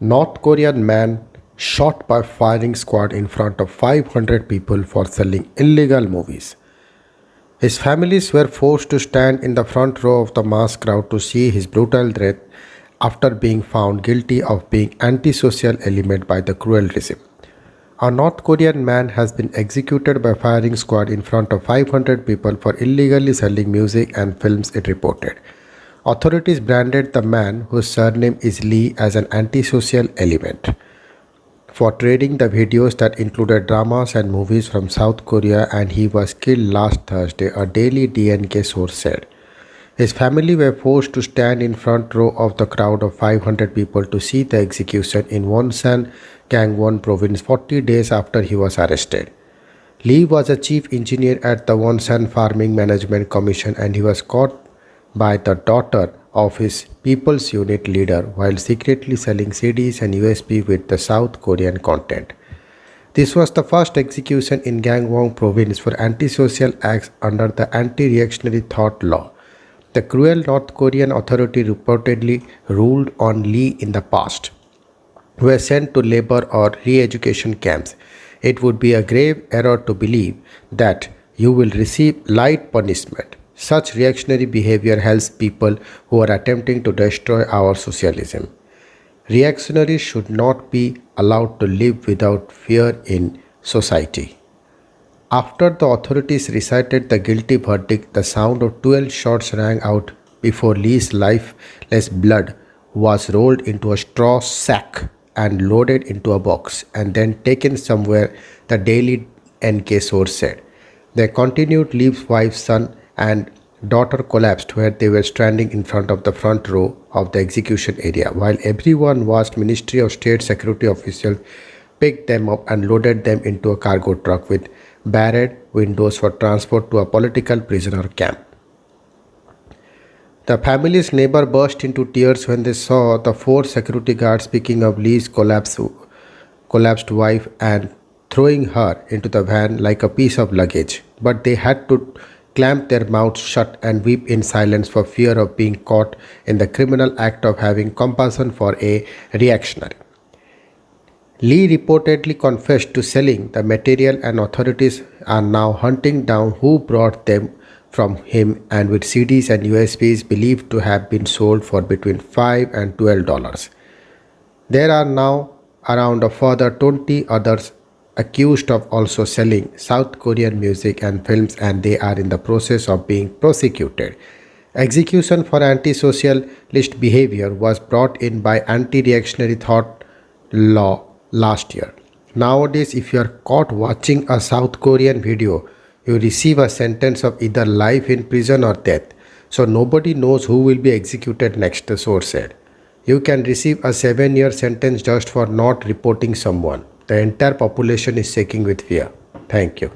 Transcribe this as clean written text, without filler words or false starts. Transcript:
North Korean man shot by firing squad in front of 500 people for selling illegal movies. His families were forced to stand in the front row of the mass crowd to see his brutal death after being found guilty of being antisocial element by the cruel regime. A North Korean man has been executed by firing squad in front of 500 people for illegally selling music and films, it reported. Authorities branded the man, whose surname is Lee, as an antisocial element for trading the videos that included dramas and movies from South Korea, and he was killed last Thursday, a Daily DNK source said. His family were forced to stand in front row of the crowd of 500 people to see the execution in Wonsan, Gangwon province 40 days after he was arrested. Lee was a chief engineer at the Wonsan Farming Management Commission, and he was caught by the daughter of his People's Unit leader while secretly selling CDs and USB with the South Korean content. This was the first execution in Gangwon province for antisocial acts under the anti-reactionary thought law. The cruel North Korean authority reportedly ruled on Lee in the past, who were sent to labor or re-education camps. It would be a grave error to believe that you will receive light punishment. Such reactionary behavior helps people who are attempting to destroy our socialism. Reactionaries should not be allowed to live without fear in society. After the authorities recited the guilty verdict, the sound of 12 shots rang out before Lee's lifeless blood was rolled into a straw sack and loaded into a box and then taken somewhere, the Daily NK source said. They continued. Lee's wife, son, and daughter collapsed where they were standing in front of the front row of the execution area, while everyone watched. Ministry of State security officials picked them up and loaded them into a cargo truck with barred windows for transport to a political prisoner camp. The family's neighbor burst into tears when they saw the four security guards picking up Lee's collapsed wife and throwing her into the van like a piece of luggage. But they had to clamp their mouths shut and weep in silence for fear of being caught in the criminal act of having compassion for a reactionary. Lee reportedly confessed to selling the material, and authorities are now hunting down who brought them from him, and with CDs and USBs believed to have been sold for between $5 and $12. There are now around a further 20 others accused of also selling South Korean music and films, and they are in the process of being prosecuted. Execution for anti-socialist behavior was brought in by anti-reactionary thought law last year. Nowadays, if you are caught watching a South Korean video, you receive a sentence of either life in prison or death. So nobody knows who will be executed next, the source said. You can receive a 7-year sentence just for not reporting someone. The entire population is shaking with fear. Thank you.